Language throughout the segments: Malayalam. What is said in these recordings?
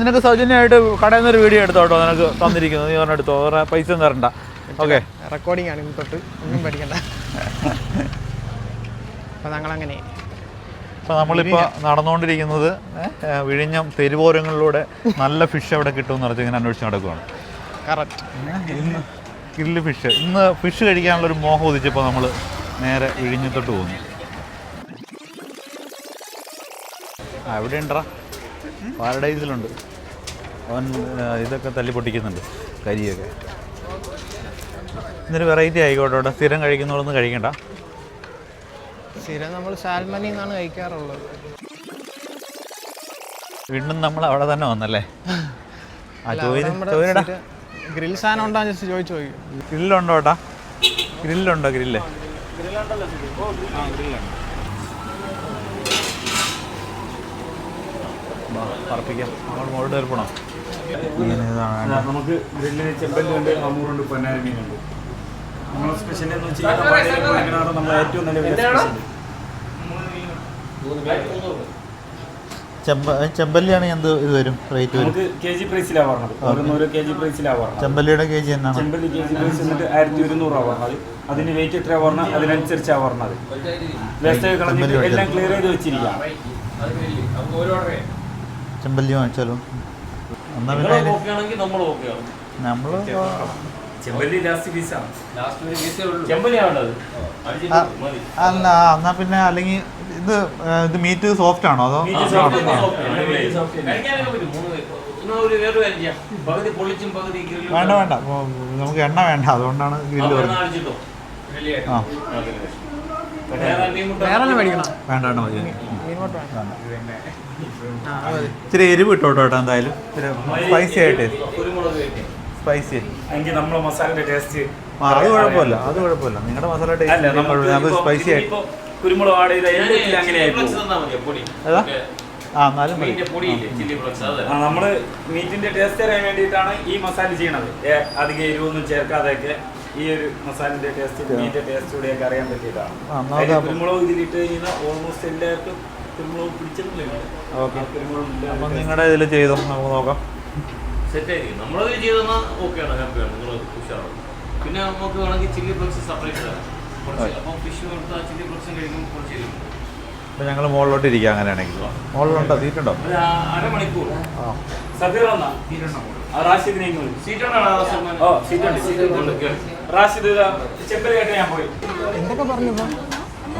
നിനക്ക് സൗജന്യമായിട്ട് കടയിൽ നിന്നൊരു വീഡിയോ എടുത്തോട്ടോ നിനക്ക് തന്നിരിക്കുന്നത്. നീ പറഞ്ഞ എടുത്തോ, പൈസ ഒന്നും തരണ്ട. ഓക്കെ, റെക്കോർഡിംഗ് ആണ് ഇന്ന് തൊട്ട്, ഒന്നും പഠിക്കണ്ട. അപ്പോൾ ഞങ്ങളങ്ങനെ അപ്പോൾ നമ്മളിപ്പോൾ നടന്നുകൊണ്ടിരിക്കുന്നത് വിഴിഞ്ഞം തെരുവോരങ്ങളിലൂടെ നല്ല ഫിഷ് എവിടെ കിട്ടുമെന്ന് പറഞ്ഞ് ഇങ്ങനെ അന്വേഷിച്ച് നടക്കുകയാണ്. കറക്റ്റ്. ഇന്ന് ഗ്രില്ല് ഫിഷ്, ഇന്ന് ഫിഷ് കഴിക്കാനുള്ളൊരു മോഹം ഉദിച്ചപ്പോൾ നമ്മൾ നേരെ വിഴിഞ്ഞത്തോട്ട് പോകുന്നു. ഇവിടെ ഉണ്ടോ, പാരഡൈസിലുണ്ട്. അവൻ ഇതൊക്കെ തല്ലി പൊട്ടിക്കുന്നുണ്ട്, കരിയൊക്കെ. ഇന്നൊരു വെറൈറ്റി ആയിക്കോട്ടെ. ഇവിടെ സ്ഥിരം കഴിക്കുന്നവരൊന്നും കഴിക്കണ്ട. സ്ഥിരം നമ്മൾ സാൽമണിൽ നിന്നാണ് കഴിക്കാറുള്ളത്. വീണ്ടും നമ്മൾ അവിടെ തന്നെ വന്നല്ലേ? ഗ്രിൽ സാധനം ഉണ്ടോ ജസ്റ്റ് ചോദിച്ചു പോയി. ഗ്രില്ലുണ്ടോ ഏട്ടാ? ഗ്രില്ലുണ്ടോ? ഗ്രില്ല് പറപ്പിക്കാം. നമ്മൾ മുകളിൽ ഏർപ്പെടണം. നമുക്ക് ഗ്രില്ലിന് ചെമ്പല്ലുണ്ട്, അമൂറുണ്ട്, പൊന്നാരി മീനുണ്ട്. നമ്മളെ സ്പെഷ്യൽ എന്ന് വെച്ചാൽ നമ്മളെ ഏറ്റവും നല്ല ചെമ്പല്ലിയാണ് എന്ത് ഇത് വരും റേറ്റ് വരും? നമുക്ക് കെ ജി പ്രൈസിലാണ് പറഞ്ഞത്. ഓരോ കെ ജി പ്രൈസിലാണ് പറഞ്ഞത്. ചെമ്പല്ലിയുടെ കെ ജി എന്നാണ്? ചെമ്പല്ലി കെ ജി പ്രൈസ് എന്നിട്ട് 1200 പറഞ്ഞത്. അതിന് വെയിറ്റ് എത്രയാണ് പറഞ്ഞത് അതിനനുസരിച്ചാണ് പറഞ്ഞത്. വേസ്റ്റ് കളഞ്ഞിട്ട് എല്ലാം ക്ലിയർ ചെയ്ത് വെച്ചിരിക്കാം. ചെമ്പല്ലി വാങ്ങിച്ചാലോ? എന്നാൽ നമ്മൾ ചെമ്പല്ലി ലാസ്റ്റ് പീസാണ്. അല്ല, എന്നാ പിന്നെ അല്ലെങ്കിൽ ഇത് മീറ്റ് സോഫ്റ്റ് ആണോ അതോ? വേണ്ട വേണ്ട, നമുക്ക് എണ്ണ വേണ്ട, അതുകൊണ്ടാണ് ഗ്രില്ല് പറഞ്ഞത്. ആ വേണ്ട വേണ്ട മതി. ഇച്ചിരി എരിവ് ഇട്ടോട്ടോ കേട്ടോ, എന്തായാലും സ്പൈസി ആയിട്ട്. സ്പൈസി നമ്മളെ മസാലയുടെ ടേസ്റ്റ് അത് കുഴപ്പമില്ല, അത് കുഴപ്പമില്ല. നിങ്ങളുടെ മസാല ടേസ്റ്റ് സ്പൈസി ആയിട്ട് കുരുമുളക് ആഡ് ചെയ്ത അങ്ങനെയായി. എന്നാലും നമ്മള് മീറ്റിന്റെ ടേസ്റ്റ് അറിയാൻ വേണ്ടിയിട്ടാണ് ഈ മസാല ചെയ്യണത്. അധികം എരിവൊന്നും ചേർക്കാതെയൊക്കെ ഈ ഒരു മസാലന്റെ ടേസ്റ്റ്, മീറ്റിന്റെ ടേസ്റ്റ് കൂടെയൊക്കെ അറിയാൻ പറ്റിയിട്ടാണ്. കുരുമുളക് ഇതിലിട്ട് കഴിഞ്ഞാൽ ഓൾമോസ്റ്റ് എല്ലാവർക്കും കുരുമുളക് പിടിച്ചിട്ടില്ല. അപ്പം നിങ്ങളുടെ ഇതിൽ ചെയ്തോ, നമുക്ക് നോക്കാം. സെറ്റായിരിക്കും. നമ്മളതിൽ ചെയ്താൽ ഓക്കെയാണ്, ഹാപ്പിയാണ്, നിങ്ങൾ ഉഷാറാണ്. പിന്നെ നമുക്ക് വേണമെങ്കിൽ ചില്ലി ഫ്ലക്സ് സെപ്പറേറ്റ് തരാം കുറച്ച്. അപ്പം ഫിഷ് കൊടുത്താൽ ചില്ലി ഫ്ലക്സും കഴിക്കും കുറച്ച് ചെയ്യും. അപ്പം ഞങ്ങൾ മുകളിലോട്ട് ഇരിക്കുക. അങ്ങനെയാണെങ്കിൽ മുകളിലുണ്ടോ? സീറ്റുണ്ടോ? അരമണിക്കൂർ എന്തൊക്കെ പറഞ്ഞു?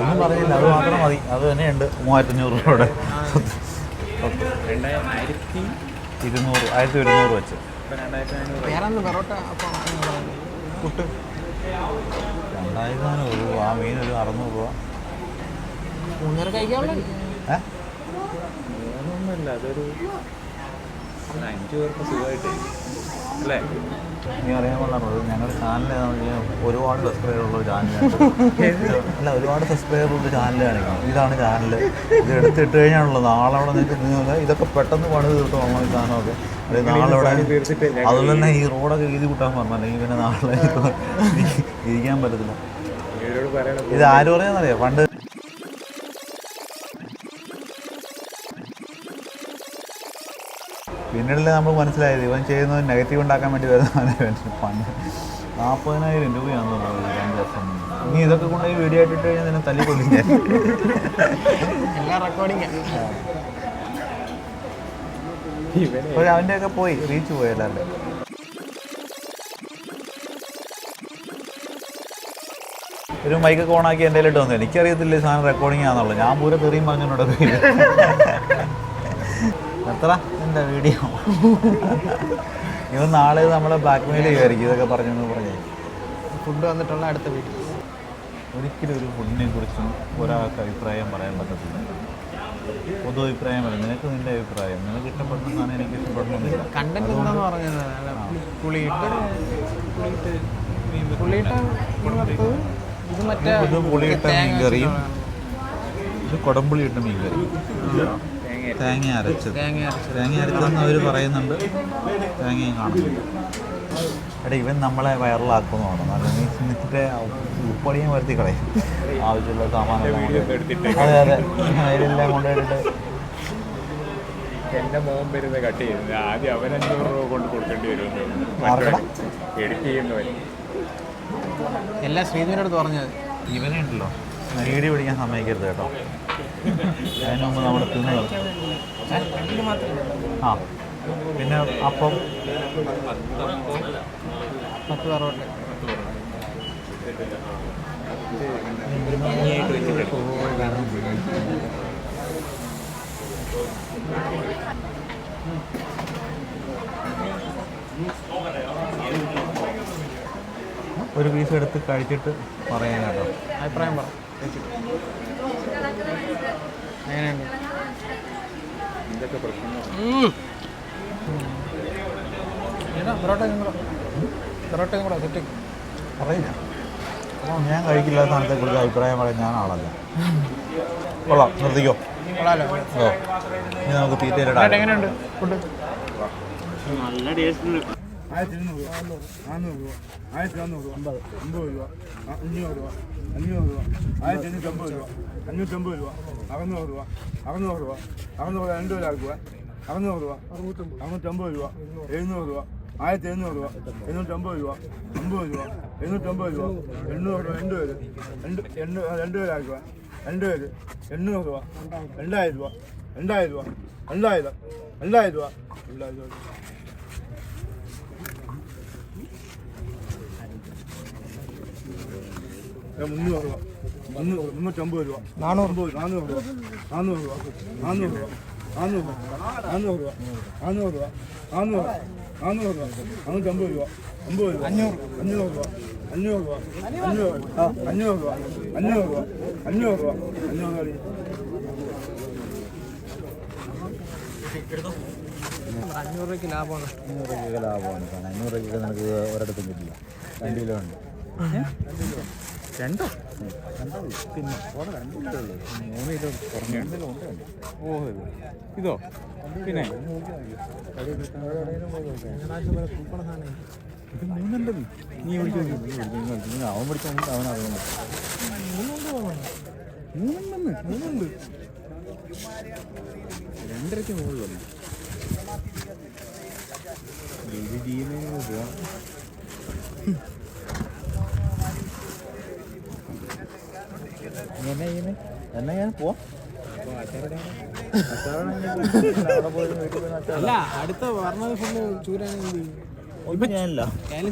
ഒന്നും പറഞ്ഞില്ല, അത് മാത്രം മതി. അത് തന്നെയുണ്ട് 3500 രൂപയുടെ. 1200 വെച്ച്. കുട്ട് 2500 രൂപ. ആ മീൻ ഒരു 600 രൂപ. ഒന്നുമില്ല, അതൊരു 5 പേർക്ക് സുഖമായിട്ട് അല്ലേ? നീ അറിയാൻ കൊള്ളാറുള്ളത് ഞങ്ങളുടെ ചാനൽ ഒരുപാട് സബ്സ്ക്രൈബർ ഉള്ളൊരു ചാനലാണ്. അല്ല, ഒരുപാട് സബ്സ്ക്രൈബർ ഉള്ള ചാനൽ കാണിക്കണം. ഇതാണ് ചാനൽ. ഇത് എടുത്തിട്ട് കഴിഞ്ഞാണുള്ളത്. നാളെ അവിടെ നിങ്ങൾക്ക് ഇതൊക്കെ പെട്ടെന്ന് പണി തീർത്ത് പോകണം. ഈ സാധനമൊക്കെ അതായത് നാളെ അവിടെ. അതുപോലെ തന്നെ ഈ റോഡൊക്കെ എഴുതി കൂട്ടാൻ പറഞ്ഞു, അല്ലെങ്കിൽ പിന്നെ നാളെ ഇരിക്കാൻ പറ്റത്തില്ല. ഇത് ആര് പറയാന്നറിയാം? പണ്ട് പിന്നീടല്ലേ നമ്മൾ മനസ്സിലായത് ഇവൻ ചെയ്യുന്നത് നെഗറ്റീവ് ഉണ്ടാക്കാൻ വേണ്ടി വരുന്നതാണ്. പണ്ട് 40,000 രൂപയാണെന്ന് തോന്നുന്നത് 2 വർഷം. നീ ഇതൊക്കെ കൊണ്ട് ഈ വീഡിയോ ആയിട്ടിട്ട് കഴിഞ്ഞാൽ നിന്നെ തല്ലി കൊല്ലില്ല. അപ്പോൾ അവൻ്റെയൊക്കെ പോയി, റീച്ച് പോയി എല്ലാവരുടെ. ഒരു മൈക്കൊക്കെ ഓണാക്കി എൻ്റെ കയ്യിലിട്ട് വന്നു. എനിക്കറിയത്തില്ല ഈ സാധനം റെക്കോർഡിംഗ് ആണെന്നുള്ളത്. ഞാൻ പൂരെ തെറിയും പറഞ്ഞോണ്ടോ എത്ര എൻ്റെ വീഡിയോ. ഇവൻ നാളെ നമ്മളെ ബ്ലാക്ക് മെയിൽ ചെയ്യുമായിരിക്കും ഇതൊക്കെ പറഞ്ഞെന്ന് പറഞ്ഞേ. ഫുഡ് വന്നിട്ടുള്ള അടുത്ത വീഡിയോ. ഒരിക്കലും ഒരു ഫുഡിനെ കുറിച്ചും ഒരാൾക്ക് അഭിപ്രായം പറയാൻ പറ്റത്തില്ല. പൊതു അഭിപ്രായം പറയാം. നിനക്ക് നിൻ്റെ അഭിപ്രായം, നിനക്ക് ഇഷ്ടപ്പെടുന്നതാണ്, എനിക്ക് ഇഷ്ടപ്പെടുന്നില്ല. കണ്ടന്റ് എന്താണെന്ന് പറഞ്ഞത് പുളിയിട്ട് ഇത് മറ്റേ പുളിയിട്ട മീൻകറിയും ഇത് കുടംപുളിയിട്ട മീൻകറി, തേങ്ങ അരച്ചതെന്ന് അവർ പറയുന്നുണ്ട്. തേങ്ങയും കാണുന്നുണ്ട്. എടാ, ഇവൻ നമ്മളെ വൈറലാക്കുന്നു വേണം, അല്ലെങ്കിൽ എന്നിട്ട് ഉപ്പടിയും വരുത്തി കളയും. ആവശ്യമുള്ള സാമാനെല്ലാം അതെ അതിലെല്ലാം കൊണ്ടുപോയിട്ട് എൻ്റെ മോൻ വരുന്നത് കട്ട് ചെയ്യുന്നത് ആദ്യം അവൻ 500 രൂപ കൊണ്ട് കൊടുക്കേണ്ടി വരുമെന്ന് ആർക്കടാ? എഡിറ്റ് ചെയ്യുന്നവൻ. എല്ലാം ശ്രീധുവിൻ്റെ അടുത്ത് പറഞ്ഞത്. ഇവനെ ഉണ്ടല്ലോ വീഡിയോ പിടിക്കാൻ സമ്മതിക്കരുത് കേട്ടോ. അതിന് മുമ്പ് നമ്മൾ തിന്നു. ആ പിന്നെ അപ്പം 10 പൊറോട്ട. ഒരു പീസ് എടുത്ത് കഴിച്ചിട്ട് പറയാൻ കേട്ടോ. അഭിപ്രായം പറ. എങ്ങനെയുണ്ട്? എന്തൊക്കെ പ്രശ്നങ്ങൾ പൊറോട്ടയും കൂടെ സെറ്റ്. അറിയില്ല. അപ്പോൾ ഞാൻ കഴിക്കില്ലാത്ത സാധനത്തെക്കുറിച്ച് അഭിപ്രായം പറയാൻ ഞാൻ ആളല്ല. കൊള്ളാം, നിർത്തിക്കോ. കൊള്ളാലോ. ഓ ഇനി നമുക്ക് തീറ്റയിലിടാം. എങ്ങനെയുണ്ട് ഫുഡ്? നല്ല ടേസ്റ്റ്. 1200 രൂപ, 400 രൂപ, 1400 രൂപ, 50 രൂപ, 500 രൂപ, 500 രൂപ, 1550 രൂപ, 550 രൂപ, 600 രൂപ, 600 രൂപ, 600 2 രൂപ, 600 രൂപ, 650 രൂപ, 700 രൂപ, 1700 രൂപ, 750 രൂപ, 50 രൂപ, 750 രൂപ, 800 രൂപ, 2 പേര്, 2 പേരാക്കുക, 2 പേര്, 800 രൂപ, 2000 രൂപ, 2000 രൂപ, 2000 രൂപ, 2000 രൂപ. 300 രൂപ, 350 രൂപ, 400 രൂപ, 400 രൂപ, 400 രൂപ, 400 രൂപ, 400 രൂപ, 400 രൂപ, 400 രൂപ, 400 രൂപ, 400 രൂപ, 450 രൂപ, 50 രൂപ, 500 രൂപ, 500 രൂപ, 500 രൂപ, 500 രൂപ, 500 രൂപ, 500 രൂപ, 500 രൂപ. 500 രൂപയ്ക്ക് ലാഭമാണ്. 500 രൂപയ്ക്ക് ലാഭമാണ്. 500 രൂപയ്ക്ക് നമുക്ക് ഒരിടത്തും കിട്ടില്ല. 2 കിലോ ഉണ്ട്. 2 പിന്നെ 2 കിലോ ഉള്ളൂ. 3 കിലോ കുറഞ്ഞ 2 കിലോ ഉണ്ട്. ഓ ഇതോ പിന്നെ സൂപ്പർ സാധനം. ഇത് 3 ഉണ്ട്. നീ വിളിച്ചു അവൻ പിടിച്ചാൽ അവൻ അറിയണം. 3 2.5 മുകളിലുണ്ട്. പോവാം. എന്നാ ഞാൻ പോവാം. അല്ല അടുത്ത പറഞ്ഞത് ഫുള്ള് ചൂരാണ്. ഞാനില്ല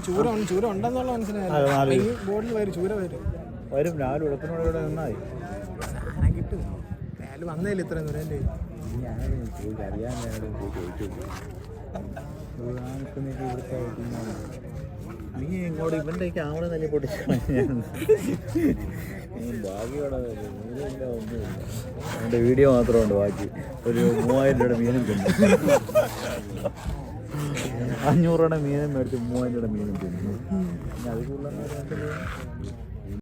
ചൂര ഉണ്ടെന്നുള്ള മനസ്സിലായി. ഈ ബോർഡിൽ വരും ചൂര വരും. രാവിലെ വെളുപ്പിനോട് നിന്നാൽ സാധനം കിട്ടും. രാവിലെ വന്നേലും ഇത്രയും ദൂരം അല്ലേ? അറിയാൻ ചോദിച്ചു. നീ ഇങ്ങോട്ട് ഇവൻ്റെ ക്യാമറ നല്ല പൊട്ടിച്ചു. ബാക്കിയോടെ ഒന്നുമില്ല. എൻ്റെ വീഡിയോ മാത്രമുണ്ട്. ബാക്കി ഒരു 3000 രൂപയുടെ മീനും തിന്നു. 500 രൂപയുടെ മീനും മേടിച്ച് 3000 രൂപയുടെ മീനും തിന്നു. പിന്നെ അത് കൂടുതൽ